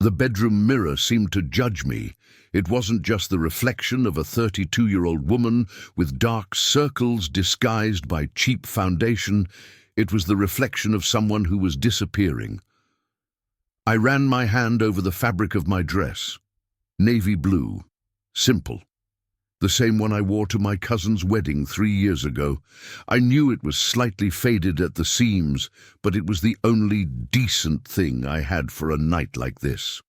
The bedroom mirror seemed to judge me. It wasn't just the reflection of a 32-year-old woman with dark circles disguised by cheap foundation. It was the reflection of someone who was disappearing. I ran my hand over the fabric of my dress. Navy blue. Simple. The same one I wore to my cousin's wedding 3 years ago. I knew it was slightly faded at the seams, but it was the only decent thing I had for a night like this.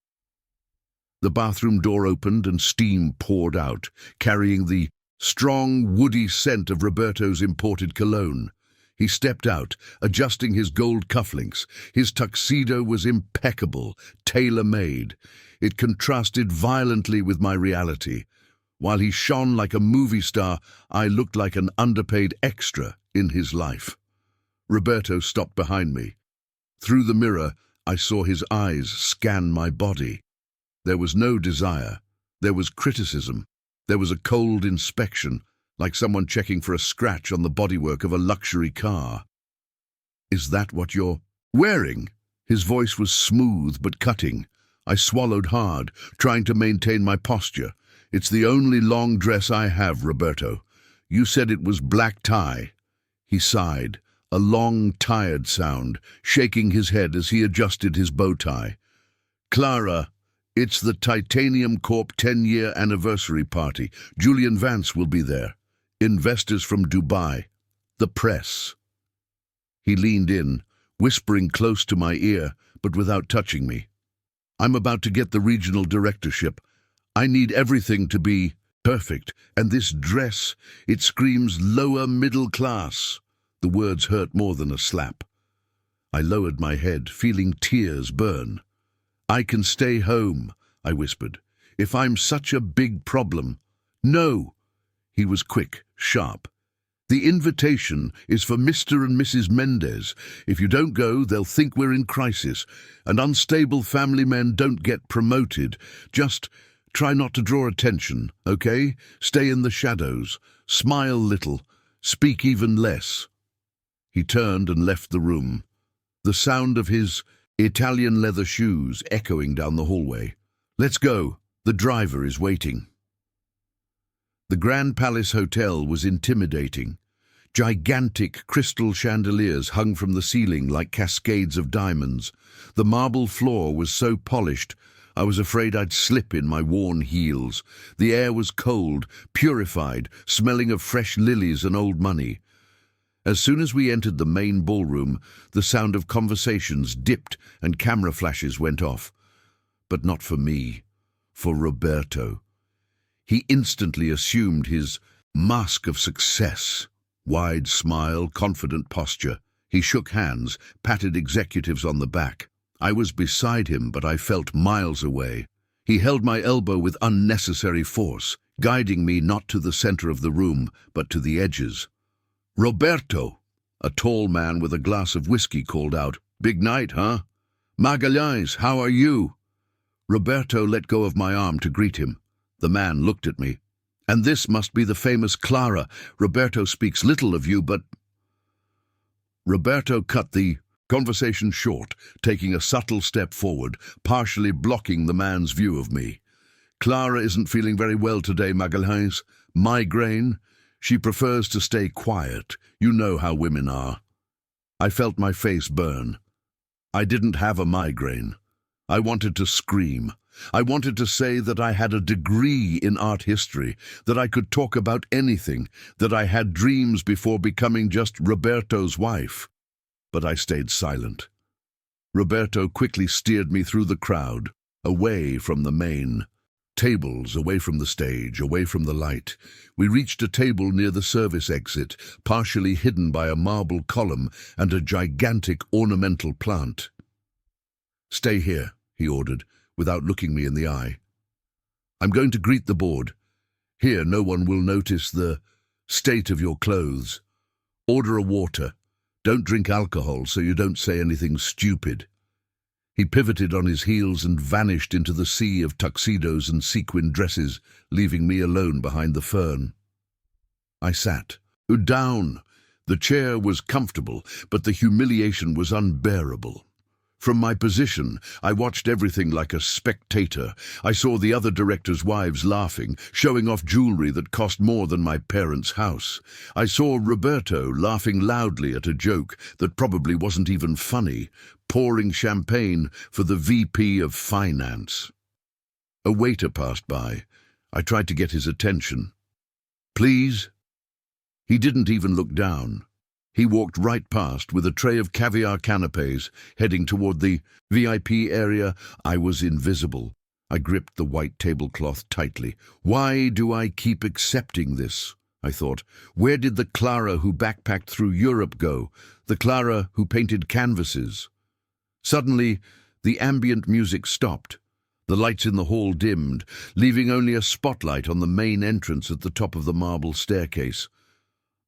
The bathroom door opened and steam poured out, carrying the strong, woody scent of Roberto's imported cologne. He stepped out, adjusting his gold cufflinks. His tuxedo was impeccable, tailor-made. It contrasted violently with my reality. While he shone like a movie star, I looked like an underpaid extra in his life. Roberto stopped behind me. Through the mirror, I saw his eyes scan my body. There was no desire. There was criticism. There was a cold inspection, like someone checking for a scratch on the bodywork of a luxury car. "Is that what you're wearing?" His voice was smooth but cutting. I swallowed hard, trying to maintain my posture. "It's the only long dress I have, Roberto. You said it was black tie." He sighed, a long, tired sound, shaking his head as he adjusted his bow tie. "Clara, it's the Titanium Corp 10-year anniversary party. Julian Vance will be there. Investors from Dubai. The press." He leaned in, whispering close to my ear, but without touching me. "I'm about to get the regional directorship. I need everything to be perfect, and this dress, it screams lower middle class." The words hurt more than a slap. I lowered my head, feeling tears burn. "I can stay home," I whispered. "If I'm such a big problem." "No!" He was quick, sharp. "The invitation is for Mr. and Mrs. Mendez. If you don't go, they'll think we're in crisis, and unstable family men don't get promoted. Just try not to draw attention, okay? Stay in the shadows. Smile little. Speak even less." He turned and left the room, the sound of his Italian leather shoes echoing down the hallway. "Let's go. The driver is waiting." The Grand Palace Hotel was intimidating. Gigantic crystal chandeliers hung from the ceiling like cascades of diamonds. The marble floor was so polished, I was afraid I'd slip in my worn heels. The air was cold, purified, smelling of fresh lilies and old money. As soon as we entered the main ballroom, the sound of conversations dipped and camera flashes went off. But not for me, for Roberto. He instantly assumed his mask of success. Wide smile, confident posture. He shook hands, patted executives on the back. I was beside him, but I felt miles away. He held my elbow with unnecessary force, guiding me not to the center of the room, but to the edges. "Roberto!" A tall man with a glass of whiskey called out. "Big night, huh? Magalhães, how are you?" Roberto let go of my arm to greet him. The man looked at me. "And this must be the famous Clara. Roberto speaks little of you, but—" Roberto cut the conversation short, taking a subtle step forward, partially blocking the man's view of me. "Clara isn't feeling very well today, Magalhães. Migraine. She prefers to stay quiet. You know how women are." I felt my face burn. I didn't have a migraine. I wanted to scream. I wanted to say that I had a degree in art history, that I could talk about anything, that I had dreams before becoming just Roberto's wife. But I stayed silent. Roberto quickly steered me through the crowd, away from the main tables, away from the stage, away from the light. We reached a table near the service exit, partially hidden by a marble column and a gigantic ornamental plant. "Stay here," he ordered, without looking me in the eye. "I'm going to greet the board. Here no one will notice the state of your clothes. Order a water. Don't drink alcohol so you don't say anything stupid." He pivoted on his heels and vanished into the sea of tuxedos and sequin dresses, leaving me alone behind the fern. I sat. Down. The chair was comfortable, but the humiliation was unbearable. From my position, I watched everything like a spectator. I saw the other directors' wives laughing, showing off jewelry that cost more than my parents' house. I saw Roberto laughing loudly at a joke that probably wasn't even funny, pouring champagne for the VP of Finance. A waiter passed by. I tried to get his attention. "Please?" He didn't even look down. He walked right past with a tray of caviar canapes, heading toward the VIP area. I was invisible. I gripped the white tablecloth tightly. Why do I keep accepting this? I thought. Where did the Clara who backpacked through Europe go? The Clara who painted canvases? Suddenly, the ambient music stopped. The lights in the hall dimmed, leaving only a spotlight on the main entrance at the top of the marble staircase.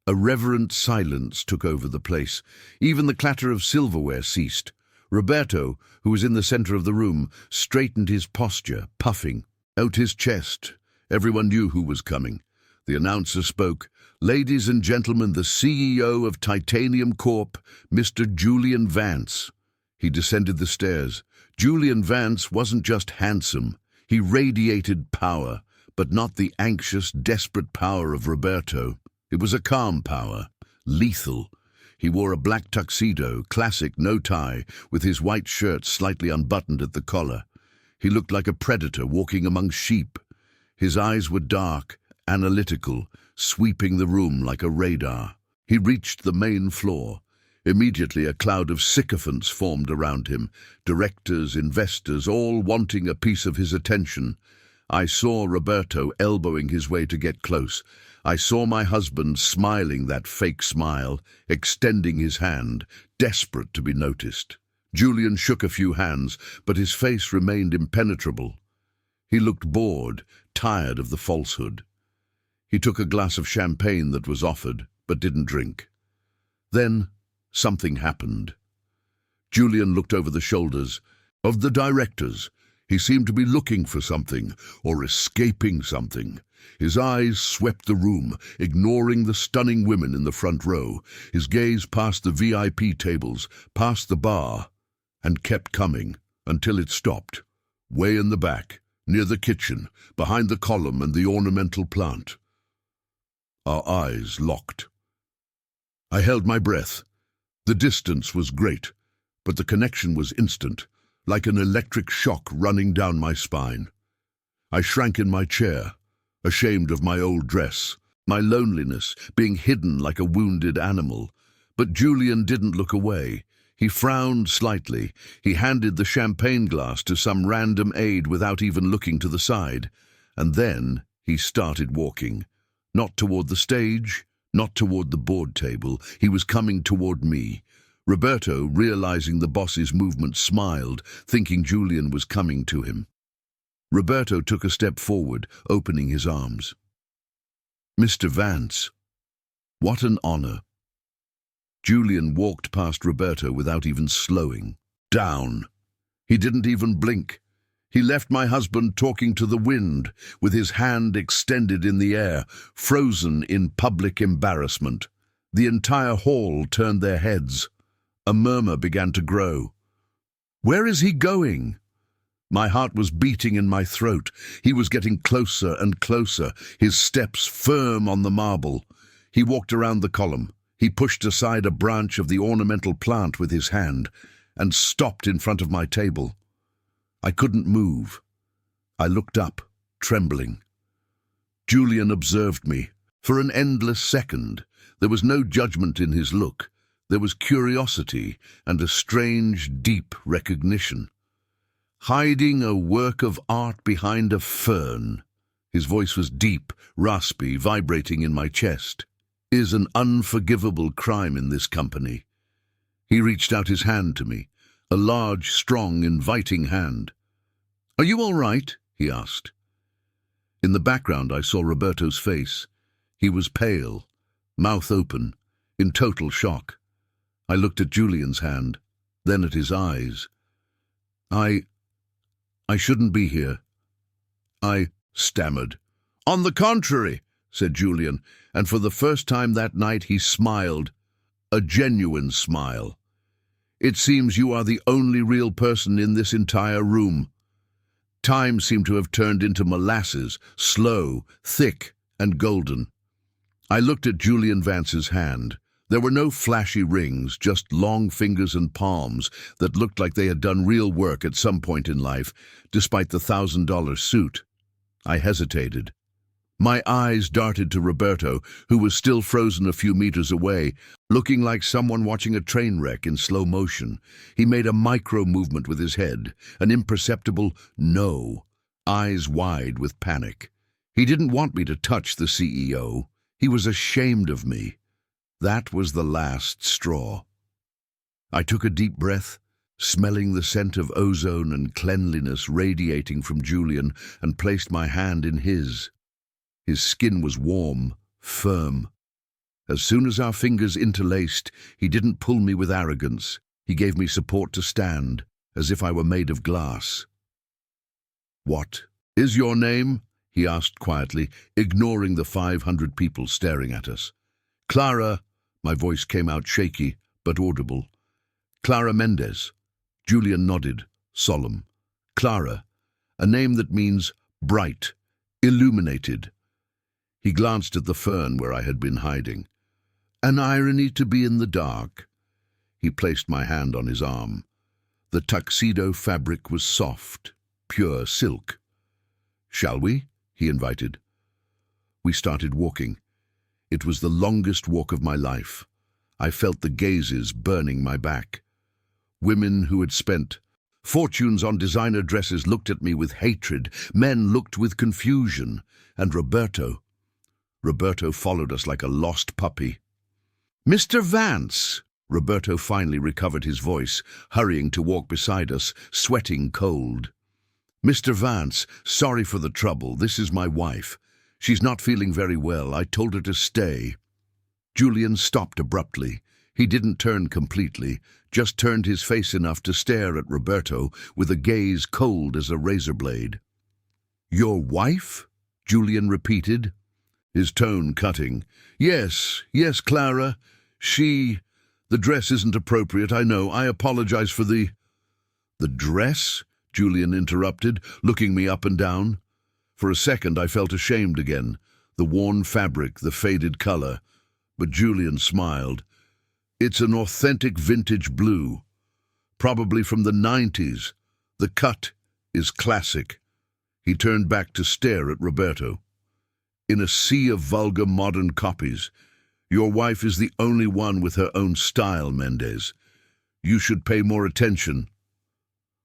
A reverent silence took over the place. Even the clatter of silverware ceased. Roberto, who was in the center of the room, straightened his posture, puffing out his chest. Everyone knew who was coming. The announcer spoke. "Ladies and gentlemen, the CEO of Titanium Corp, Mr. Julian Vance." He descended the stairs. Julian Vance wasn't just handsome. He radiated power, but not the anxious, desperate power of Roberto. It was a calm power, lethal. He wore a black tuxedo, classic, no tie, with his white shirt slightly unbuttoned at the collar. He looked like a predator walking among sheep. His eyes were dark, analytical, sweeping the room like a radar. He reached the main floor. Immediately a cloud of sycophants formed around him, directors, investors, all wanting a piece of his attention. I saw Roberto elbowing his way to get close. I saw my husband smiling that fake smile, extending his hand, desperate to be noticed. Julian shook a few hands, but his face remained impenetrable. He looked bored, tired of the falsehood. He took a glass of champagne that was offered, but didn't drink. Then something happened. Julian looked over the shoulders of the directors. He seemed to be looking for something, or escaping something. His eyes swept the room, ignoring the stunning women in the front row. His gaze passed the VIP tables, past the bar, and kept coming, until it stopped, way in the back, near the kitchen, behind the column and the ornamental plant. Our eyes locked. I held my breath. The distance was great, but the connection was instant, like an electric shock running down my spine. I shrank in my chair, ashamed of my old dress, my loneliness being hidden like a wounded animal. But Julian didn't look away. He frowned slightly. He handed the champagne glass to some random aide without even looking to the side. And then he started walking. Not toward the stage, not toward the board table. He was coming toward me. Roberto, realizing the boss's movement, smiled, thinking Julian was coming to him. Roberto took a step forward, opening his arms. "Mr. Vance, what an honor." Julian walked past Roberto without even slowing down. He didn't even blink. He left my husband talking to the wind, with his hand extended in the air, frozen in public embarrassment. The entire hall turned their heads. A murmur began to grow. "Where is he going?" My heart was beating in my throat. He was getting closer and closer, his steps firm on the marble. He walked around the column. He pushed aside a branch of the ornamental plant with his hand and stopped in front of my table. I couldn't move. I looked up, trembling. Julian observed me. For an endless second, there was no judgment in his look. There was curiosity and a strange, deep recognition. "Hiding a work of art behind a fern," his voice was deep, raspy, vibrating in my chest, "is an unforgivable crime in this company." He reached out his hand to me, a large, strong, inviting hand. "Are you all right?" he asked. In the background I saw Roberto's face. He was pale, mouth open, in total shock. I looked at Julian's hand, then at his eyes. I shouldn't be here." I stammered. "On the contrary," said Julian, and for the first time that night he smiled, a genuine smile. It seems you are the only real person in this entire room. Time seemed to have turned into molasses, slow, thick, and golden. I looked at Julian Vance's hand. There were no flashy rings, just long fingers and palms that looked like they had done real work at some point in life, despite the $1,000 suit. I hesitated. My eyes darted to Roberto, who was still frozen a few meters away, looking like someone watching a train wreck in slow motion. He made a micro-movement with his head, an imperceptible no, eyes wide with panic. He didn't want me to touch the CEO. He was ashamed of me. That was the last straw. I took a deep breath, smelling the scent of ozone and cleanliness radiating from Julian, and placed my hand in his. His skin was warm, firm. As soon as our fingers interlaced, he didn't pull me with arrogance. He gave me support to stand, as if I were made of glass. "What is your name?" he asked quietly, ignoring the 500 people staring at us. "Clara," my voice came out shaky, but audible. "Clara Mendez." Julian nodded, solemn. "Clara, a name that means bright, illuminated." He glanced at the fern where I had been hiding. "An irony to be in the dark." He placed my hand on his arm. The tuxedo fabric was soft, pure silk. "Shall we?" he invited. We started walking. It was the longest walk of my life. I felt the gazes burning my back. Women who had spent fortunes on designer dresses looked at me with hatred. Men looked with confusion. And Roberto followed us like a lost puppy. "Mr. Vance!" Roberto finally recovered his voice, hurrying to walk beside us, sweating cold. "Mr. Vance, sorry for the trouble. This is my wife. She's not feeling very well. I told her to stay." Julian stopped abruptly. He didn't turn completely, just turned his face enough to stare at Roberto with a gaze cold as a razor blade. "Your wife?" Julian repeated, his tone cutting. Yes, Clara. The dress isn't appropriate, I know. I apologize for the..." "The dress?" Julian interrupted, looking me up and down. For a second I felt ashamed again, the worn fabric, the faded color. But Julian smiled. "It's an authentic vintage blue, probably from the 90s. The cut is classic." He turned back to stare at Roberto. "In a sea of vulgar modern copies, your wife is the only one with her own style, Mendez. You should pay more attention."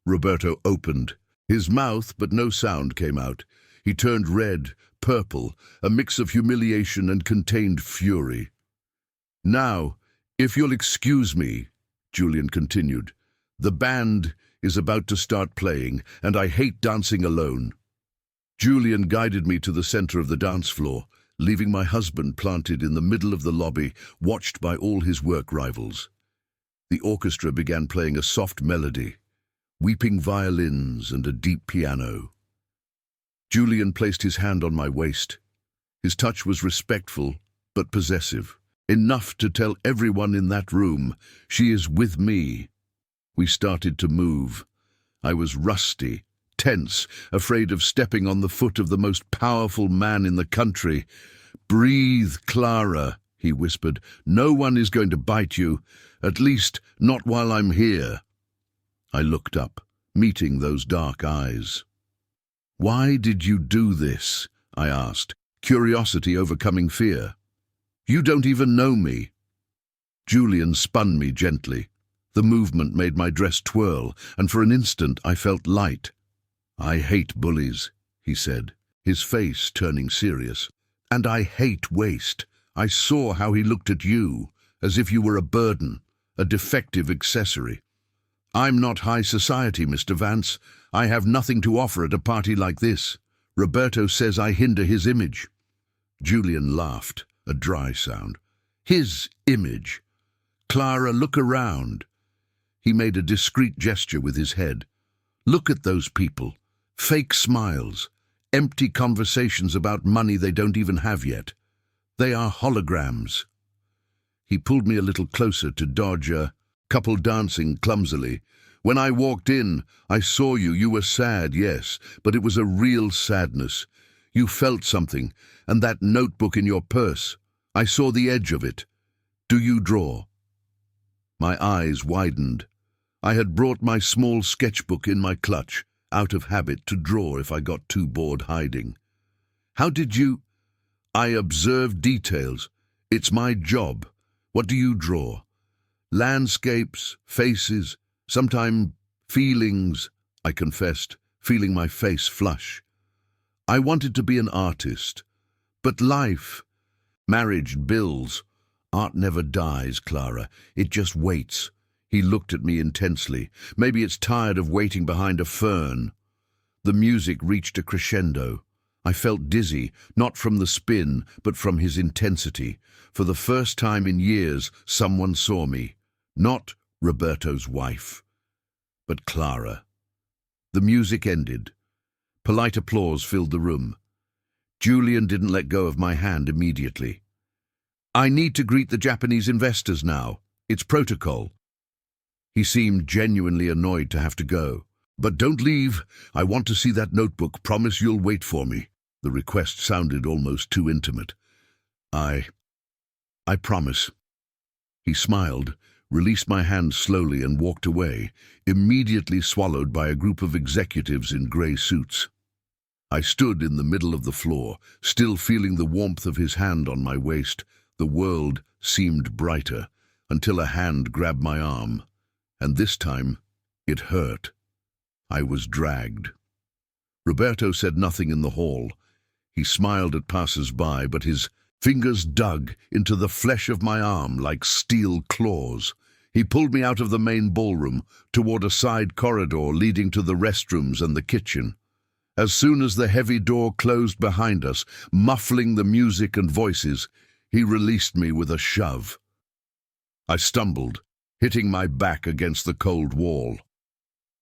Roberto opened his mouth, but no sound came out. He turned red, purple, a mix of humiliation and contained fury. "Now, if you'll excuse me," Julian continued, "the band is about to start playing, and I hate dancing alone." Julian guided me to the center of the dance floor, leaving my husband planted in the middle of the lobby, watched by all his work rivals. The orchestra began playing a soft melody, weeping violins and a deep piano. Julian placed his hand on my waist. His touch was respectful, but possessive. Enough to tell everyone in that room, she is with me. We started to move. I was rusty, tense, afraid of stepping on the foot of the most powerful man in the country. "Breathe, Clara," he whispered. "No one is going to bite you, at least not while I'm here." I looked up, meeting those dark eyes. "Why did you do this?" I asked, curiosity overcoming fear. "You don't even know me." Julian spun me gently. The movement made my dress twirl, and for an instant I felt light. "I hate bullies," he said, his face turning serious. "And I hate waste. I saw how he looked at you, as if you were a burden, a defective accessory. I'm not high society, Mr. Vance. I have nothing to offer at a party like this. Roberto says I hinder his image." Julian laughed, a dry sound. "His image? Clara, look around." He made a discreet gesture with his head. "Look at those people. Fake smiles, empty conversations about money they don't even have yet. They are holograms." He pulled me a little closer to dodge a couple dancing clumsily. When I walked in, I saw you. You were sad, yes, but it was a real sadness. You felt something, and that notebook in your purse. I saw the edge of it. Do you draw?" My eyes widened. I had brought my small sketchbook in my clutch, out of habit to draw if I got too bored hiding. "How did you—" "I observe details. It's my job. What do you draw?" "Landscapes, faces, sometimes feelings," I confessed, feeling my face flush. I wanted to be an artist. But life, marriage, bills. Art never dies, Clara. It just waits. He looked at me intensely. Maybe it's tired of waiting behind a fern. The music reached a crescendo. I felt dizzy, not from the spin, but from his intensity. For the first time in years, someone saw me. Not Roberto's wife, but Clara. The music ended. Polite applause filled the room. Julian didn't let go of my hand immediately. "I need to greet the Japanese investors now. It's protocol." He seemed genuinely annoyed to have to go. "But don't leave. I want to see that notebook. Promise you'll wait for me." The request sounded almost too intimate. I promise." He smiled, released my hand slowly and walked away, immediately swallowed by a group of executives in grey suits. I stood in the middle of the floor, still feeling the warmth of his hand on my waist. The world seemed brighter, until a hand grabbed my arm, and this time it hurt. I was dragged. Roberto said nothing in the hall. He smiled at passers-by, but his fingers dug into the flesh of my arm like steel claws. He pulled me out of the main ballroom, toward a side corridor leading to the restrooms and the kitchen. As soon as the heavy door closed behind us, muffling the music and voices, he released me with a shove. I stumbled, hitting my back against the cold wall.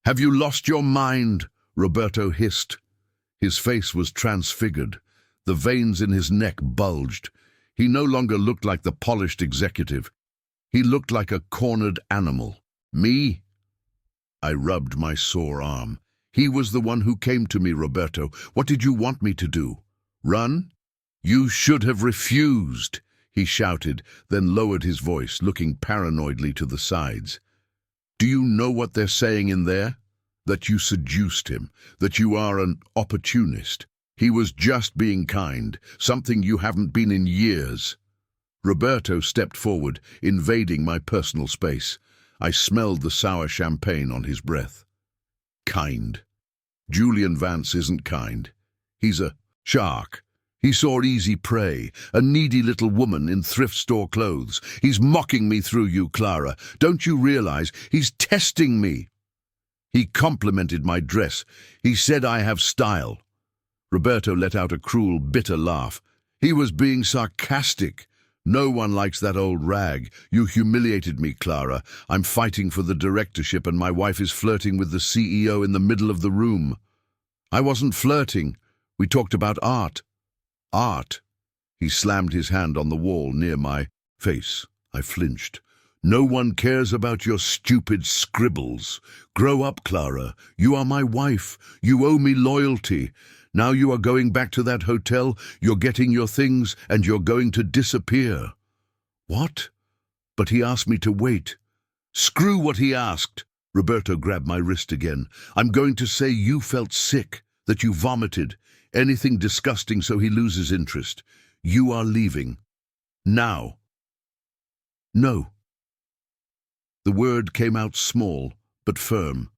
"Have you lost your mind?" Roberto hissed. His face was transfigured. The veins in his neck bulged. He no longer looked like the polished executive. He looked like a cornered animal. "Me?" I rubbed my sore arm. "He was the one who came to me, Roberto. What did you want me to do? Run?" "You should have refused," he shouted, then lowered his voice, looking paranoidly to the sides. "Do you know what they're saying in there? That you seduced him, that you are an opportunist. He was just being kind, something you haven't been in years." Roberto stepped forward, invading my personal space. I smelled the sour champagne on his breath. "Kind? Julian Vance isn't kind. He's a shark. He saw easy prey, a needy little woman in thrift store clothes. He's mocking me through you, Clara. Don't you realize he's testing me?" He complimented my dress. He said I have style. Roberto let out a cruel, bitter laugh. He was being sarcastic. "No one likes that old rag. You humiliated me, Clara. I'm fighting for the directorship and my wife is flirting with the CEO in the middle of the room." "I wasn't flirting. We talked about art." "Art?" He slammed his hand on the wall near my face. I flinched. "No one cares about your stupid scribbles. Grow up, Clara. You are my wife. You owe me loyalty. Now you are going back to that hotel, you're getting your things, and you're going to disappear." "What?" "But he asked me to wait." "Screw what he asked." Roberto grabbed my wrist again. "I'm going to say you felt sick, that you vomited, anything disgusting so he loses interest. You are leaving. Now." "No." The word came out small, but firm.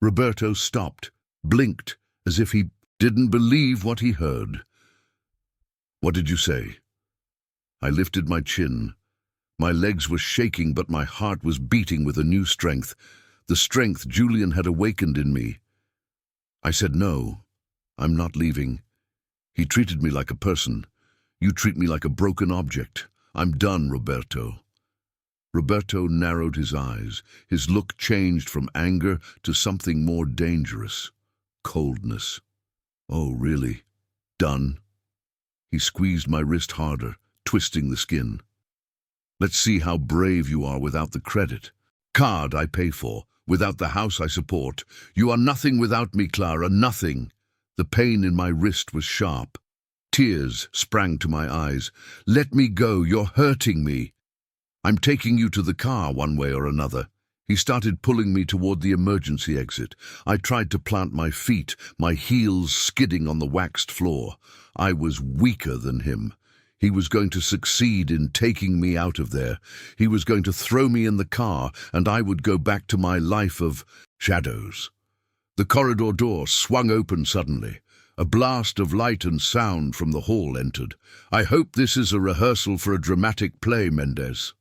Roberto stopped, blinked, as if he didn't believe what he heard. "What did you say?" I lifted my chin. My legs were shaking, but my heart was beating with a new strength, the strength Julian had awakened in me. I said, "No, I'm not leaving. He treated me like a person. You treat me like a broken object. I'm done, Roberto." Roberto narrowed his eyes. His look changed from anger to something more dangerous. Coldness. "Oh, really? Done?" He squeezed my wrist harder, twisting the skin. "Let's see how brave you are without the credit." Card I pay for, without the house I support. You are nothing without me, Clara, nothing. The pain in my wrist was sharp. Tears sprang to my eyes. Let me go, you're hurting me. I'm taking you to the car one way or another. He started pulling me toward the emergency exit. I tried to plant my feet, my heels skidding on the waxed floor. I was weaker than him. He was going to succeed in taking me out of there. He was going to throw me in the car, and I would go back to my life of shadows. The corridor door swung open suddenly. A blast of light and sound from the hall entered. I hope this is a rehearsal for a dramatic play, Mendez.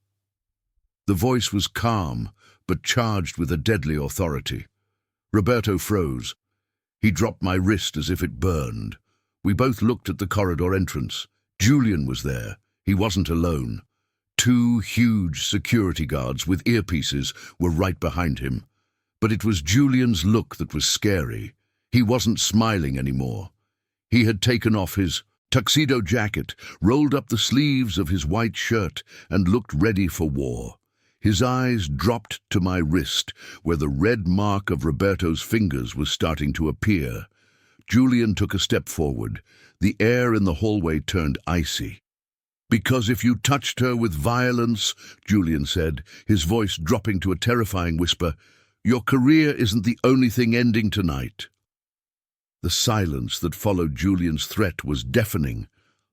The voice was calm, but charged with a deadly authority. Roberto froze. He dropped my wrist as if it burned. We both looked at the corridor entrance. Julian was there. He wasn't alone. 2 huge security guards with earpieces were right behind him. But it was Julian's look that was scary. He wasn't smiling anymore. He had taken off his tuxedo jacket, rolled up the sleeves of his white shirt, and looked ready for war. His eyes dropped to my wrist, where the red mark of Roberto's fingers was starting to appear. Julian took a step forward. The air in the hallway turned icy. "Because if you touched her with violence," Julian said, his voice dropping to a terrifying whisper, "your career isn't the only thing ending tonight." The silence that followed Julian's threat was deafening.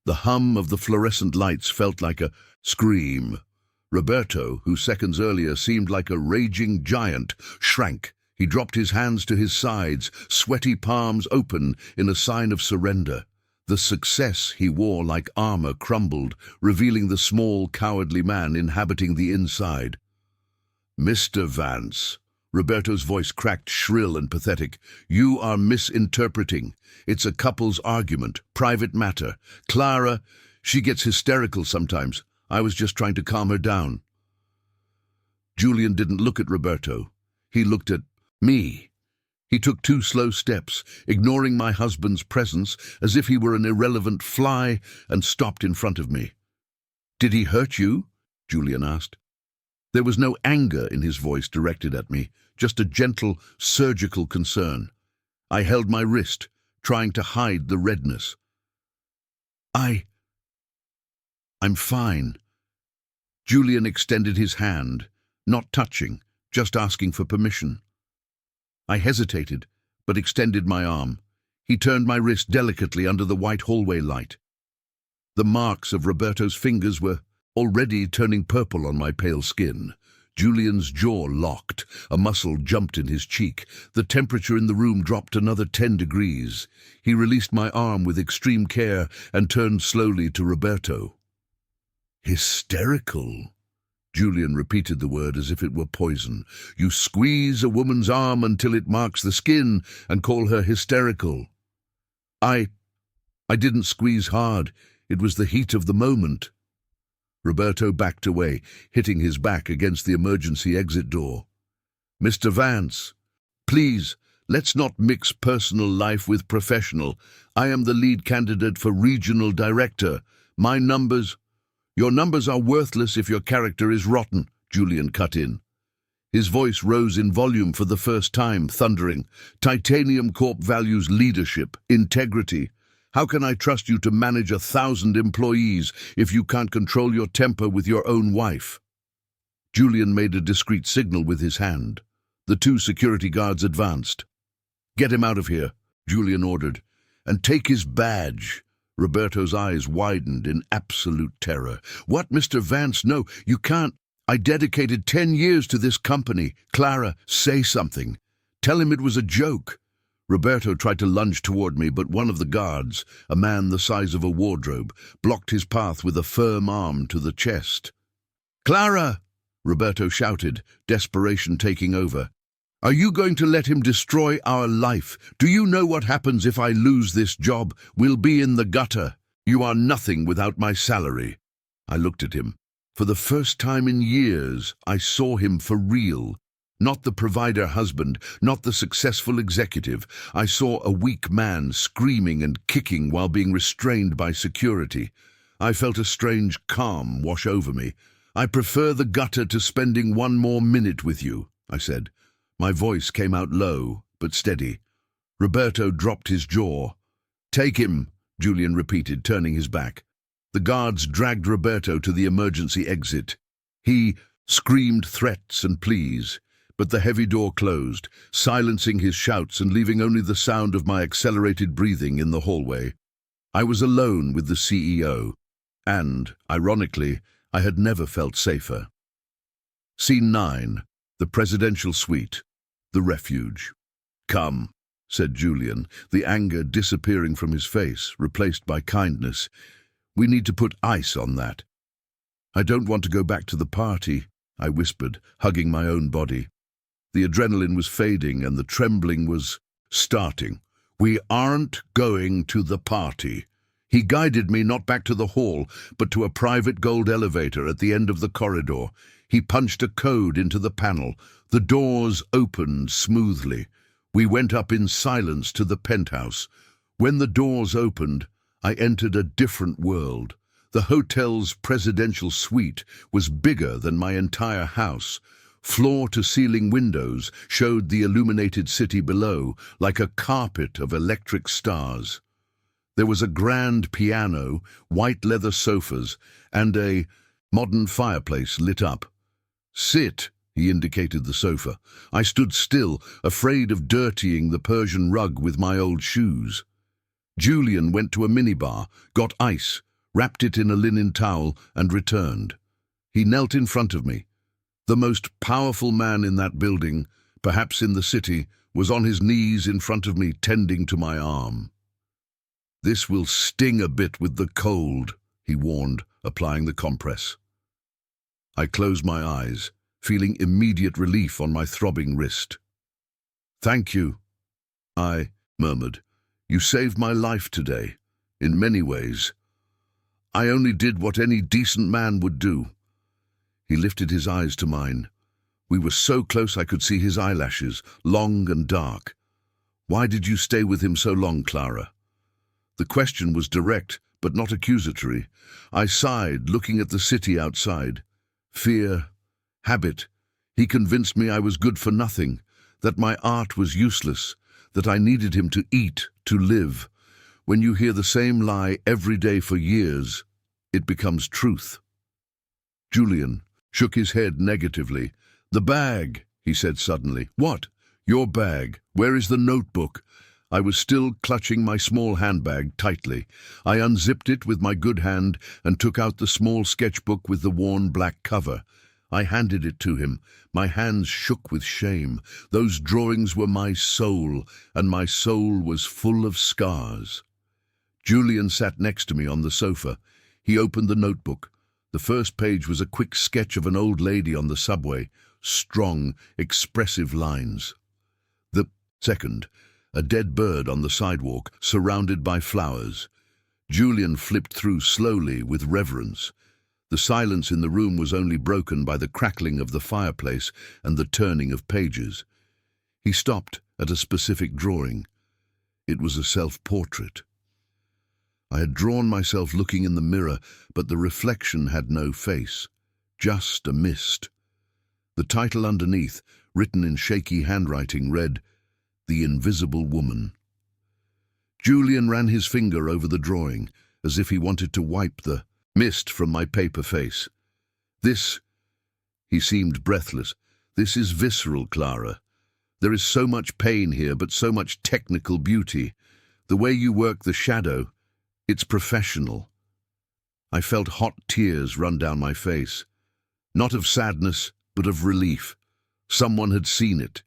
The hum of the fluorescent lights felt like a scream. Roberto, who seconds earlier seemed like a raging giant, shrank. He dropped his hands to his sides, sweaty palms open in a sign of surrender. The success he wore like armor crumbled, revealing the small, cowardly man inhabiting the inside. "Mr. Vance," Roberto's voice cracked shrill and pathetic, "you are misinterpreting. It's a couple's argument, private matter. Clara, she gets hysterical sometimes. I was just trying to calm her down." Julian didn't look at Roberto. He looked at me. He took 2 slow steps, ignoring my husband's presence as if he were an irrelevant fly, and stopped in front of me. "Did he hurt you?" Julian asked. There was no anger in his voice directed at me, just a gentle, surgical concern. I held my wrist, trying to hide the redness. I'm fine." Julian extended his hand, not touching, just asking for permission. I hesitated, but extended my arm. He turned my wrist delicately under the white hallway light. The marks of Roberto's fingers were already turning purple on my pale skin. Julian's jaw locked. A muscle jumped in his cheek. The temperature in the room dropped another 10 degrees. He released my arm with extreme care and turned slowly to Roberto. "Hysterical." Julian repeated the word as if it were poison. "You squeeze a woman's arm until it marks the skin and call her hysterical." I didn't squeeze hard. It was the heat of the moment." Roberto backed away, hitting his back against the emergency exit door. "Mr. Vance, please, let's not mix personal life with professional. I am the lead candidate for regional director. My numbers—" "Your numbers are worthless if your character is rotten," Julian cut in. His voice rose in volume for the first time, thundering. "Titanium Corp values leadership, integrity. How can I trust you to manage 1,000 employees if you can't control your temper with your own wife?" Julian made a discreet signal with his hand. The 2 security guards advanced. "Get him out of here," Julian ordered, "and take his badge." Roberto's eyes widened in absolute terror. "What, Mr. Vance? No, you can't. I dedicated 10 years to this company. Clara, say something. Tell him it was a joke." Roberto tried to lunge toward me, but one of the guards, a man the size of a wardrobe, blocked his path with a firm arm to the chest. "Clara!" Roberto shouted, desperation taking over. "Are you going to let him destroy our life? Do you know what happens if I lose this job? We'll be in the gutter. You are nothing without my salary." I looked at him. For the first time in years, I saw him for real. Not the provider husband, not the successful executive. I saw a weak man screaming and kicking while being restrained by security. I felt a strange calm wash over me. I prefer the gutter to spending one more minute with you, I said. My voice came out low, but steady. Roberto dropped his jaw. Take him, Julian repeated, turning his back. The guards dragged Roberto to the emergency exit. He screamed threats and pleas, but the heavy door closed, silencing his shouts and leaving only the sound of my accelerated breathing in the hallway. I was alone with the CEO, and, ironically, I had never felt safer. Scene 9. The Presidential Suite. The Refuge. Come, said Julian, the anger disappearing from his face, replaced by kindness. We need to put ice on that. I don't want to go back to the party, I whispered, hugging my own body. The adrenaline was fading and the trembling was starting. We aren't going to the party. He guided me not back to the hall, but to a private gold elevator at the end of the corridor. He punched a code into the panel. The doors opened smoothly. We went up in silence to the penthouse. When the doors opened, I entered a different world. The hotel's presidential suite was bigger than my entire house. Floor-to-ceiling windows showed the illuminated city below, like a carpet of electric stars. There was a grand piano, white leather sofas, and a modern fireplace lit up. Sit, he indicated the sofa. I stood still, afraid of dirtying the Persian rug with my old shoes. Julian went to a minibar, got ice, wrapped it in a linen towel, and returned. He knelt in front of me. The most powerful man in that building, perhaps in the city, was on his knees in front of me, tending to my arm. This will sting a bit with the cold, he warned, applying the compress. I closed my eyes, feeling immediate relief on my throbbing wrist. Thank you, I murmured. You saved my life today, in many ways. I only did what any decent man would do. He lifted his eyes to mine. We were so close I could see his eyelashes, long and dark. Why did you stay with him so long, Clara? The question was direct, but not accusatory. I sighed, looking at the city outside. Fear, habit. He convinced me I was good for nothing, that my art was useless, that I needed him to eat, to live. When you hear the same lie every day for years, it becomes truth. Julian shook his head negatively. The bag, he said suddenly. What? Your bag. Where is the notebook? I was still clutching my small handbag tightly. I unzipped it with my good hand and took out the small sketchbook with the worn black cover. I handed it to him. My hands shook with shame. Those drawings were my soul, and my soul was full of scars. Julian sat next to me on the sofa. He opened the notebook. The first page was a quick sketch of an old lady on the subway, strong, expressive lines. The second, a dead bird on the sidewalk, surrounded by flowers. Julian flipped through slowly, with reverence. The silence in the room was only broken by the crackling of the fireplace and the turning of pages. He stopped at a specific drawing. It was a self-portrait. I had drawn myself looking in the mirror, but the reflection had no face, just a mist. The title underneath, written in shaky handwriting, read, The Invisible Woman. Julian ran his finger over the drawing, as if he wanted to wipe the mist from my paper face. This, he seemed breathless, this is visceral, Clara. There is so much pain here, but so much technical beauty. The way you work the shadow, it's professional. I felt hot tears run down my face. Not of sadness, but of relief. Someone had seen it.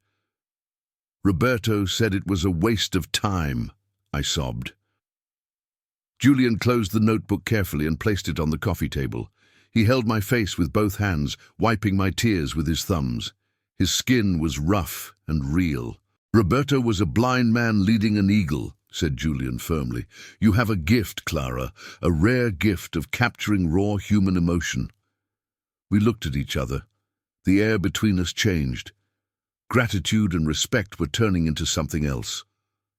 Roberto said it was a waste of time, I sobbed. Julian closed the notebook carefully and placed it on the coffee table. He held my face with both hands, wiping my tears with his thumbs. His skin was rough and real. Roberto was a blind man leading an eagle, said Julian firmly. You have a gift, Clara, a rare gift of capturing raw human emotion. We looked at each other. The air between us changed. Gratitude and respect were turning into something else.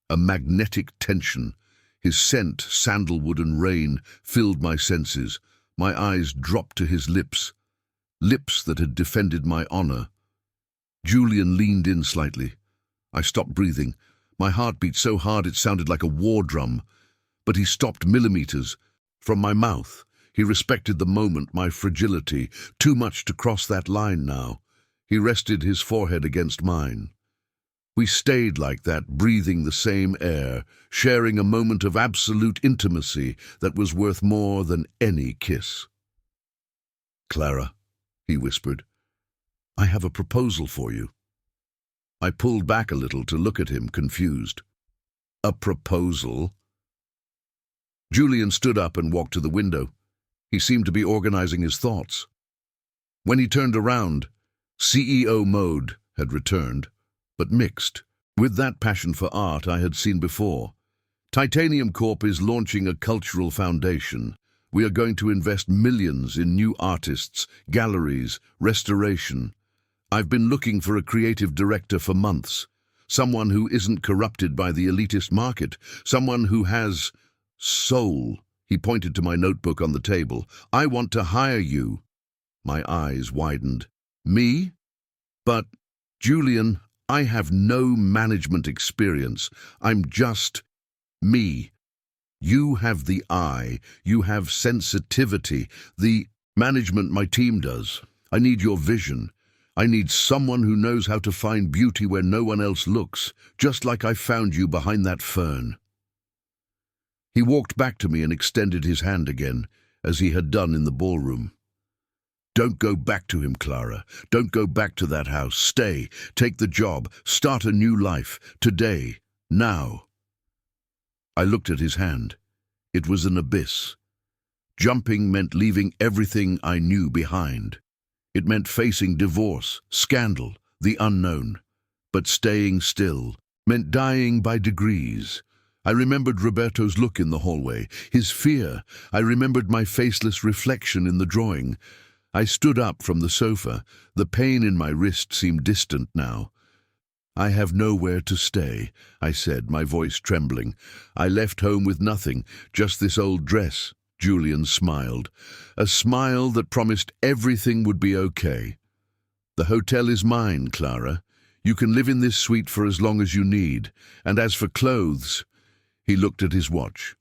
A magnetic tension. His scent, sandalwood and rain, filled my senses. My eyes dropped to his lips. lips that had defended my honor. Julian leaned in slightly. I stopped breathing. My heart beat so hard it sounded like a war drum. But he stopped millimeters from my mouth. He respected the moment, my fragility, too much to cross that line now. He rested his forehead against mine. We stayed like that, breathing the same air, sharing a moment of absolute intimacy that was worth more than any kiss. "Clara," he whispered, "I have a proposal for you." I pulled back a little to look at him, confused. "A proposal?" Julian stood up and walked to the window. He seemed to be organizing his thoughts. When he turned around, CEO mode had returned, but mixed, with that passion for art I had seen before. Titanium Corp is launching a cultural foundation. We are going to invest millions in new artists, galleries, restoration. I've been looking for a creative director for months. Someone who isn't corrupted by the elitist market. Someone who has soul. He pointed to my notebook on the table. "I want to hire you." My eyes widened. "Me? But, Julian, I have no management experience. I'm just me. You have the eye. You have sensitivity. The management my team does. I need your vision. I need someone who knows how to find beauty where no one else looks, just like I found you behind that fern." He walked back to me and extended his hand again, as he had done in the ballroom. "Don't go back to him, Clara. Don't go back to that house. Stay. Take the job. Start a new life. Today. Now." I looked at his hand. It was an abyss. Jumping meant leaving everything I knew behind. It meant facing divorce, scandal, the unknown. But staying still meant dying by degrees. I remembered Roberto's look in the hallway, his fear. I remembered my faceless reflection in the drawing. I stood up from the sofa. The pain in my wrist seemed distant now. "I have nowhere to stay," I said, my voice trembling. "I left home with nothing, just this old dress." Julian smiled, a smile that promised everything would be okay. "The hotel is mine, Clara. You can live in this suite for as long as you need. And as for clothes..." He looked at his watch.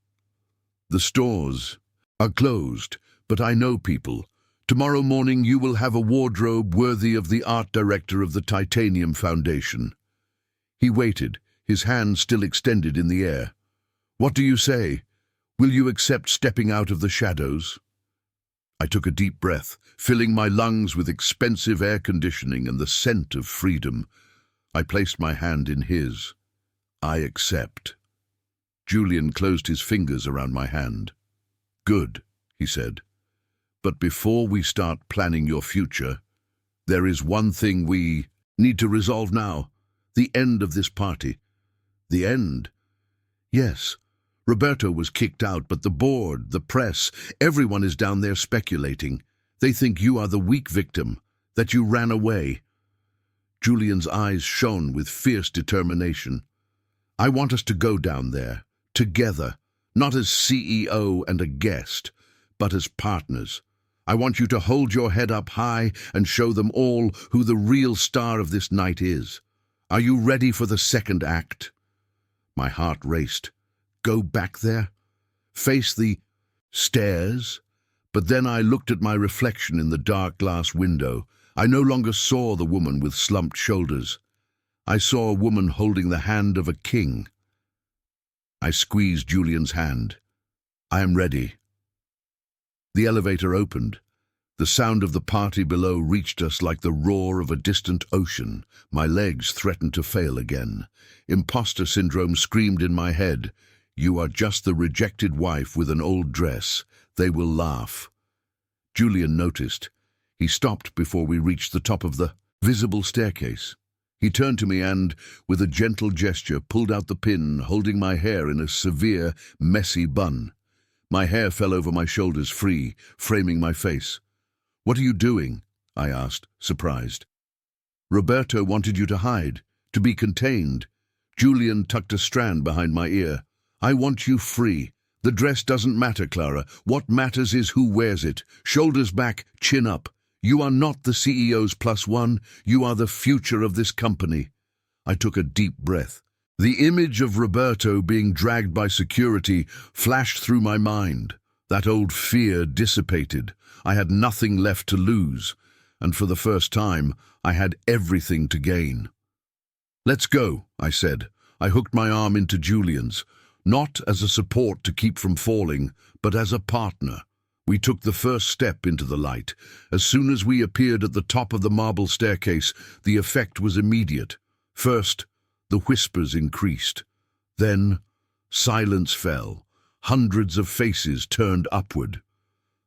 "The stores are closed, but I know people. Tomorrow morning you will have a wardrobe worthy of the art director of the Titanium Foundation." He waited, his hand still extended in the air. "What do you say? Will you accept stepping out of the shadows?" I took a deep breath, filling my lungs with expensive air conditioning and the scent of freedom. I placed my hand in his. "I accept." Julian closed his fingers around my hand. "Good," he said. "But before we start planning your future, there is one thing we need to resolve now. The end of this party." "The end?" "Yes. Roberto was kicked out, but the board, the press, everyone is down there speculating. They think you are the weak victim, that you ran away." Julian's eyes shone with fierce determination. "I want us to go down there, together, not as CEO and a guest, but as partners. I want you to hold your head up high and show them all who the real star of this night is. Are you ready for the second act?" My heart raced. Go back there? Face the stairs? But then I looked at my reflection in the dark glass window. I no longer saw the woman with slumped shoulders. I saw a woman holding the hand of a king. I squeezed Julian's hand. "I am ready." The elevator opened. The sound of the party below reached us like the roar of a distant ocean. My legs threatened to fail again. Imposter syndrome screamed in my head. "You are just the rejected wife with an old dress. They will laugh." Julian noticed. He stopped before we reached the top of the visible staircase. He turned to me and, with a gentle gesture, pulled out the pin, holding my hair in a severe, messy bun. My hair fell over my shoulders free, framing my face. "What are you doing?" I asked, surprised. "Roberto wanted you to hide, to be contained." Julian tucked a strand behind my ear. "I want you free. The dress doesn't matter, Clara. What matters is who wears it. Shoulders back, chin up. You are not the CEO's plus one, you are the future of this company. I took a deep breath. The image of Roberto being dragged by security flashed through my mind. That old fear dissipated. I had nothing left to lose, and for the first time, I had everything to gain. "Let's go," I said. I hooked my arm into Julian's, not as a support to keep from falling, but as a partner. We took the first step into the light. As soon as we appeared at the top of the marble staircase, the effect was immediate. First, the whispers increased. Then, silence fell. Hundreds of faces turned upward.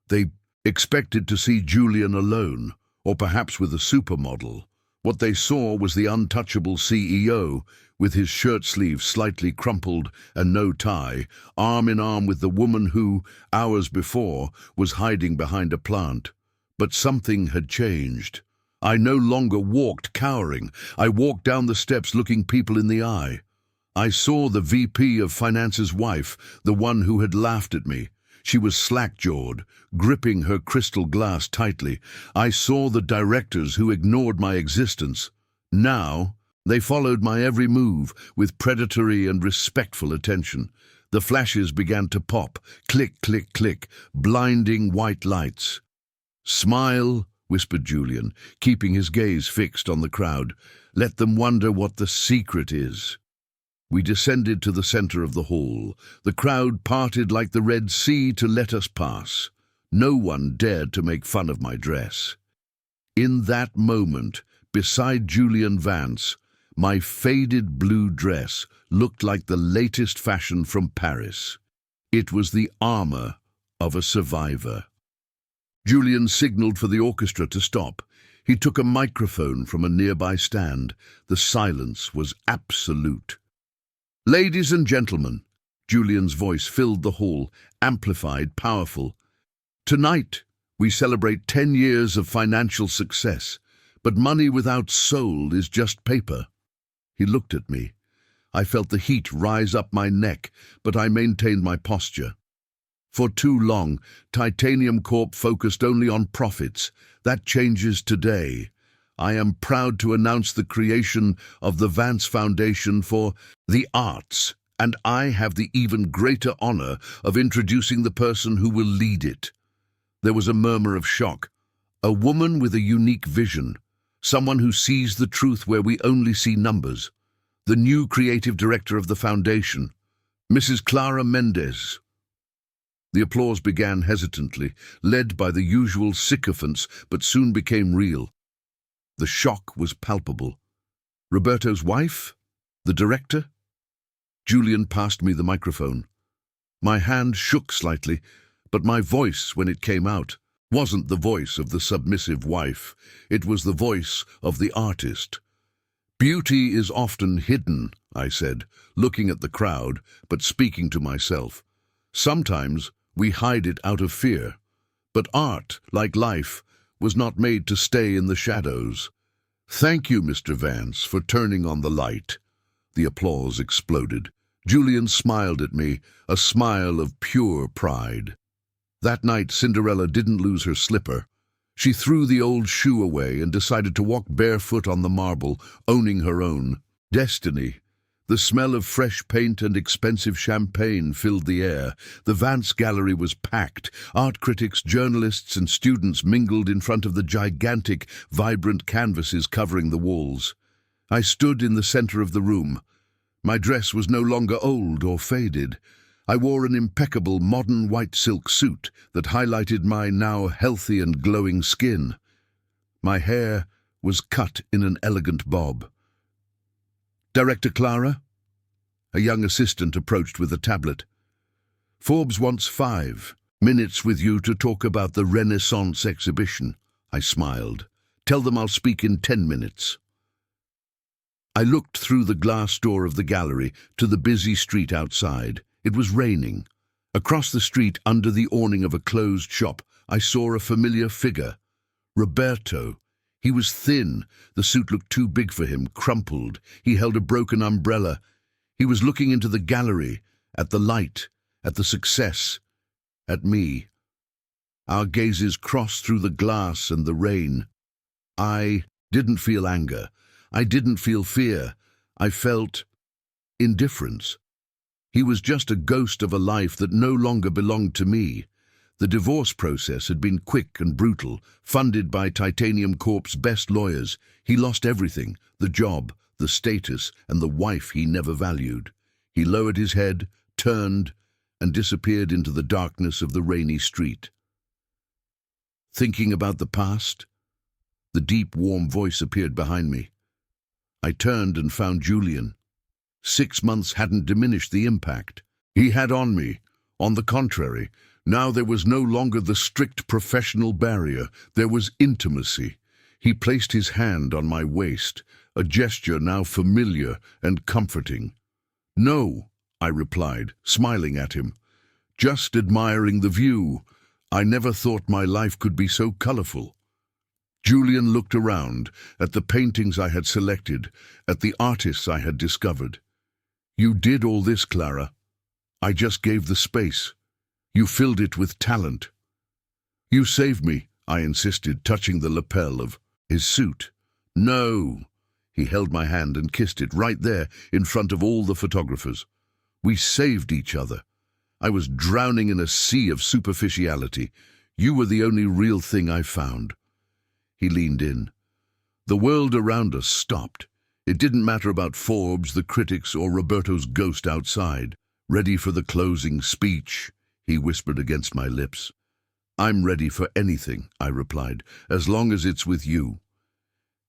They expected to see Julian alone, or perhaps with a supermodel. What they saw was the untouchable CEO, with his shirt sleeves slightly crumpled and no tie, arm in arm with the woman who, hours before, was hiding behind a plant. But something had changed. I no longer walked cowering. I walked down the steps looking people in the eye. I saw the VP of Finance's wife, the one who had laughed at me. She was slack-jawed, gripping her crystal glass tightly. I saw the directors who ignored my existence. Now, they followed my every move with predatory and respectful attention. The flashes began to pop, click, click, click, blinding white lights. "Smile," whispered Julian, keeping his gaze fixed on the crowd. "Let them wonder what the secret is." We descended to the center of the hall. The crowd parted like the Red Sea to let us pass. No one dared to make fun of my dress. In that moment, beside Julian Vance, my faded blue dress looked like the latest fashion from Paris. It was the armor of a survivor. Julian signaled for the orchestra to stop. He took a microphone from a nearby stand. The silence was absolute. "Ladies and gentlemen," Julian's voice filled the hall, amplified, powerful. "Tonight, we celebrate 10 years of financial success, but money without soul is just paper." He looked at me. I felt the heat rise up my neck, but I maintained my posture. For too long, Titanium Corp focused only on profits. That changes today. I am proud to announce the creation of the Vance Foundation for the Arts, and I have the even greater honor of introducing the person who will lead it. There was a murmur of shock. A woman with a unique vision, someone who sees the truth where we only see numbers. The new creative director of the foundation, Mrs. Clara Mendez. The applause began hesitantly, led by the usual sycophants, but soon became real. The shock was palpable. Roberto's wife? The director? Julian passed me the microphone. My hand shook slightly, but my voice, when it came out, wasn't the voice of the submissive wife. It was the voice of the artist. "Beauty is often hidden," I said, looking at the crowd, but speaking to myself. "Sometimes we hide it out of fear. But art, like life, was not made to stay in the shadows." "Thank you, Mr. Vance, for turning on the light." The applause exploded. Julian smiled at me, a smile of pure pride. That night, Cinderella didn't lose her slipper. She threw the old shoe away and decided to walk barefoot on the marble, owning her own destiny. The smell of fresh paint and expensive champagne filled the air. The Vance Gallery was packed. Art critics, journalists, and students mingled in front of the gigantic, vibrant canvases covering the walls. I stood in the center of the room. My dress was no longer old or faded. I wore an impeccable modern white silk suit that highlighted my now healthy and glowing skin. My hair was cut in an elegant bob. "Director Clara?" A young assistant approached with a tablet. "Forbes wants 5 minutes with you to talk about the Renaissance exhibition." I smiled. "Tell them I'll speak in 10 minutes. I looked through the glass door of the gallery to the busy street outside. It was raining. Across the street, under the awning of a closed shop, I saw a familiar figure. Roberto. He was thin. The suit looked too big for him, crumpled. He held a broken umbrella. He was looking into the gallery, at the light, at the success, at me. Our gazes crossed through the glass and the rain. I didn't feel anger. I didn't feel fear. I felt indifference. He was just a ghost of a life that no longer belonged to me. The divorce process had been quick and brutal, funded by Titanium Corp's best lawyers. He lost everything, the job, the status, and the wife he never valued. He lowered his head, turned, and disappeared into the darkness of the rainy street. Thinking about the past, the deep, warm voice appeared behind me. I turned and found Julian. 6 months hadn't diminished the impact he had on me. On the contrary, now there was no longer the strict professional barrier. There was intimacy. He placed his hand on my waist, a gesture now familiar and comforting. "No," I replied, smiling at him. "Just admiring the view. I never thought my life could be so colorful." Julian looked around, at the paintings I had selected, at the artists I had discovered. "You did all this, Clara. I just gave the space. You filled it with talent." "You saved me," I insisted, touching the lapel of his suit. "No." He held my hand and kissed it right there in front of all the photographers. "We saved each other. I was drowning in a sea of superficiality. You were the only real thing I found." He leaned in. The world around us stopped. It didn't matter about Forbes, the critics, or Roberto's ghost outside. "Ready for the closing speech?" he whispered against my lips. "I'm ready for anything," I replied, "as long as it's with you."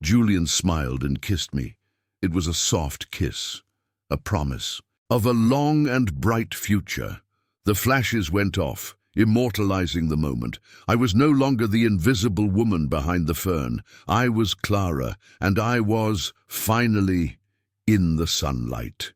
Julian smiled and kissed me. It was a soft kiss, a promise of a long and bright future. The flashes went off, immortalizing the moment. I was no longer the invisible woman behind the fern. I was Clara, and I was, finally, in the sunlight.